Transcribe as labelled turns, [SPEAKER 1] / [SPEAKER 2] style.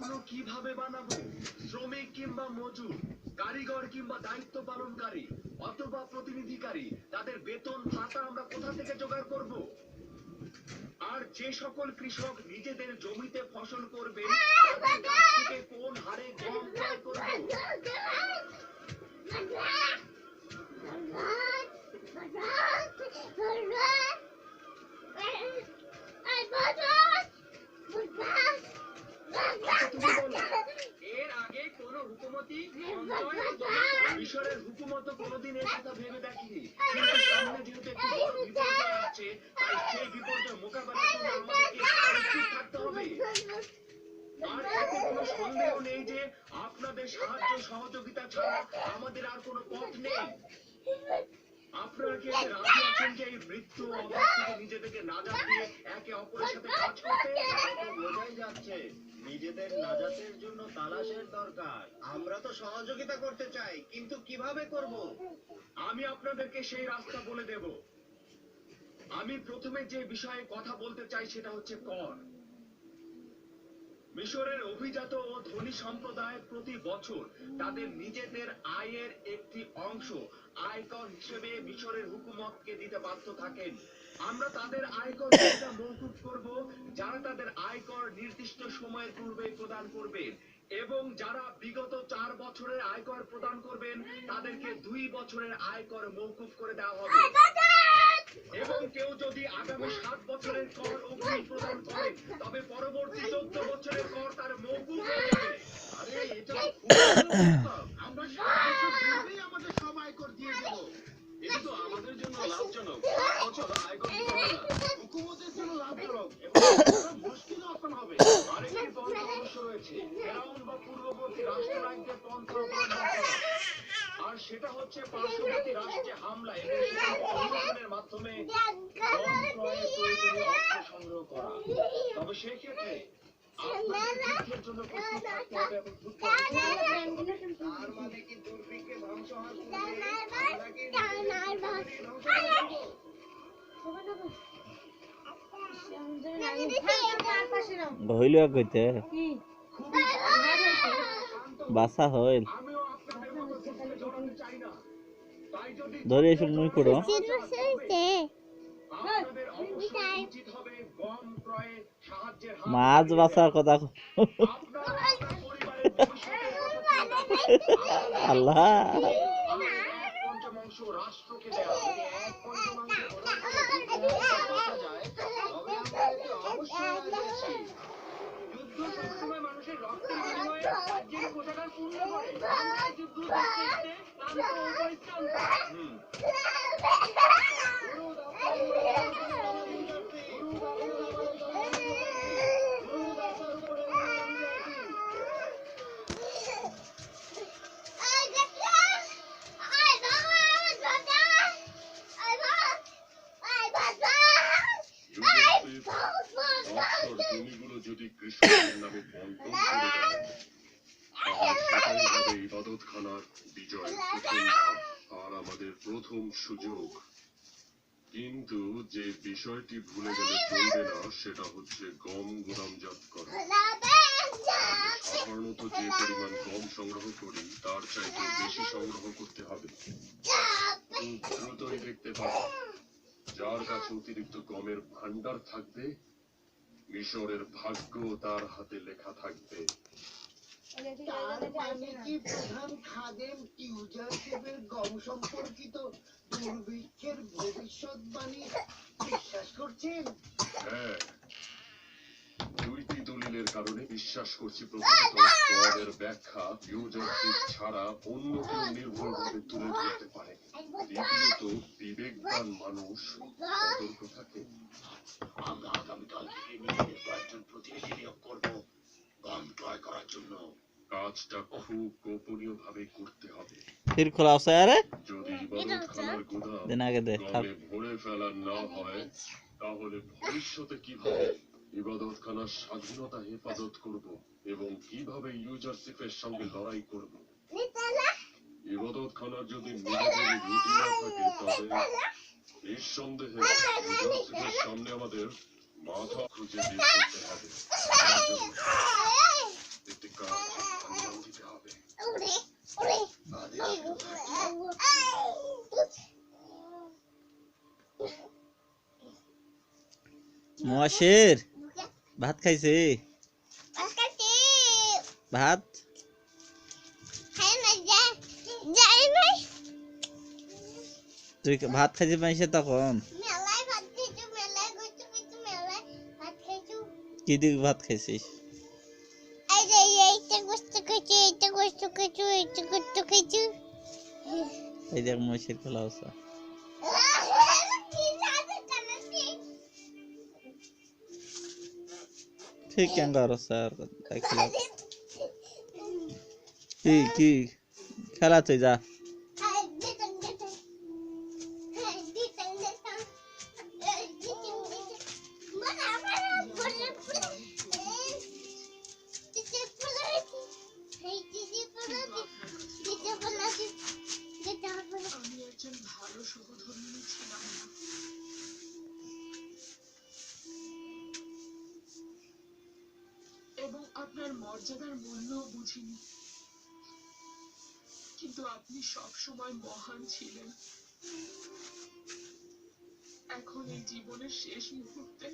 [SPEAKER 1] এগুলো কিভাবে বানাবো? শ্রমিক কিংবা মজুর, কারিগর কিংবা দায়িত্ব পালনকারী অথবা প্রতিনিধিকারী, তাদের বেতন ভাতা আমরা কোথা থেকে জোগাড় করব? আর যে সকল কৃষক নিজেদের জমিতে ফসল করবে তাদের কাছ থেকে কোন হারে গম ক্রয় করব? মিশরের হুকুমত কোনোদিন এই কথা ভেবে দেখেনি, কিন্তু সামনে যেহেতু একটি বড় বিপর্যয় আসছে, তাই সেই বিপর্যয় মোকাবেলার জন্য আমাদেরকে প্রস্তুত থাকতে হবে। আর এতে কোনো সন্দেহ নেই যে আপনাদের সাহায্য সহযোগিতা ছাড়া আমাদের আর কোনো পথ নেই। আপনারা কি এতে রাজি আছেন যে এই মৃত্যু অভাব থেকে নিজেদেরকে নাজাত দিয়ে একে অপরের সাথে কাজ করতে? বোঝাই যাচ্ছে নিজেদের নাজাতের জন্য তালাশের দরকার। আমরা তো সহযোগিতা করতে চাই, কিন্তু কিভাবে করব? আমি আপনাদেরকে সেই রাস্তা বলে দেব। আমি প্রথমে যে বিষয়ে কথা বলতে চাই সেটা হচ্ছে কর। মিশরের অভিজাত ও ধনী সম্প্রদায় প্রতি বছর তাদের নিজেদের আয়ের একটি অংশ আয়কর হিসেবে মিশরের হুকুমতকে দিতে বাধ্য থাকেন। আমরা তাদের আয়কর মওকুফ করব যারা তাদের আয়কর নির্দিষ্ট সময়ের পূর্বে প্রদান করবেন, এবং যারা বিগত 4 বছরের আয়কর প্রদান করবেন তাদেরকে 2 বছরের আয়কর মওকুফ করে দেওয়া হবে। এবং কেউ যদি আগামী 7 বছরের কর অগ্রিম প্রদান করে তবে পরবর্তী 14 বছরের কর তার মওকুফ হয়ে যাবে। আরে এটা আমরা 7 বছর পূর্বেই আমাদের সব আয়কর দিয়ে দেব। এটা তো আমাদের জন্য লাভজনক। বছর আয়কর দিতে হবে না, হুকুমতের জন্য লাভজনক এবং মুশকিল আসান হবে। আরেকটি পন্থা অবশ্য রয়েছে, ফেরাউন বা পূর্ববর্তী রাষ্ট্রনায়কদের পন্থা অবলম্বন করা। আর সেটা হচ্ছে পার্শ্ববর্তী রাষ্ট্রে হামলা এবং অনুদানের মাধ্যমে গম ক্রয়ে প্রয়োজনীয় অর্থ সংগ্রহ করা। তবে সেই ক্ষেত্রে আপনাদের যুদ্ধের জন্য প্রস্তুত থাকতে হবে এবং যুদ্ধ তার মানে কি দুর্ভিক্ষে ধ্বংস হওয়ার পূর্বে আমরা কি ধ্বংস করব?
[SPEAKER 2] হইল কইতে বাসা হইল ধরে এসে মুই করো মাছ বাসার কথা আল্লাহ রাষ্ট্রকে দেওয়া যুদ্ধ সবসময় মানুষের রক্তের বিনিময়ে রাজ্যের কোষাগার পূর্ণ করে। যুদ্ধ দেখতে জমিগুলো যদি কৃষকের নামে বন্টন করে দেয় তাহলে সেটাই হবে ইবাদতখানার বিজয়ের প্রথম ধাপ আর আমাদের প্রথম সুযোগ। কিন্তু যে বিষয়টি ভুলে গেলে চলবে না সেটা হচ্ছে গম গুদামজাত করা। সাধারণত যে পরিমাণ গম সংগ্রহ করি তার চাইতে বেশি সংগ্রহ করতে হবে। দ্রুতই দেখতে পাবো যার কাছে অতিরিক্ত গমের ভান্ডার থাকবে মিশরের ভাগ্য তার হাতে লেখা থাকবে।
[SPEAKER 3] তার মানে কি প্রধান খাদেম ইউজারশিপের গম সম্পর্কিত দুর্ভিক্ষের ভবিষ্যৎবাণী বিশ্বাস করছেন?
[SPEAKER 1] হ্যাঁ, দুইটি দলিলের কারণে বিশ্বাস করছি। প্রথমত, পদের ব্যাখ্যা ইউজারশিপ ছাড়া অন্য কেউ নির্ভুলভাবে তুলে ধরতে পারে। দ্বিতীয়ত, বিবেকবান মানুষ সতর্ক থাকে। আমরা আগামীকাল থেকে নিজেদের কয়েকজন প্রতিনিধি নিয়োগ করব গম ক্রয় করার জন্য। কাজটা খুব গোপনীয় ভাবে করতে হবে।
[SPEAKER 2] ফির খোলা আছে আরে
[SPEAKER 1] যদি ইবাদতখানার গুদাম
[SPEAKER 2] দিন আগে দে
[SPEAKER 1] গমে ভরে ফেলা না হয় তাহলে ভবিষ্যতে কিভাবে ইবাদতখানার স্বাধীনতা হেফাজত করব এবং কিভাবে ইউজারশিপের সঙ্গে লড়াই করব? ইবাদতখানার যদি নিজেদের রুটি না থাকে তবে নিঃসন্দেহে ইউজারশিপের সামনে আমাদের মাথা খুঁজে বের করতে হবে।
[SPEAKER 4] মশের ভাত খাইছে ভাত তুই ভাত খাইছে পাইছে তখন কি দিক ভাত খাইছিস এই দেখ মশের খেলা হচ্ছে ঠিক কেন করো স্যার খেলা কি কি খেলা তুই যা
[SPEAKER 5] আমি একজন ভালো সহধর্মিণী ছিলাম না। এবং আপনার মর্যাদার মূল্যও বুঝিনি, কিন্তু আপনি সব সময় মহান ছিলেন। এখন এই জীবনের শেষ মুহূর্তে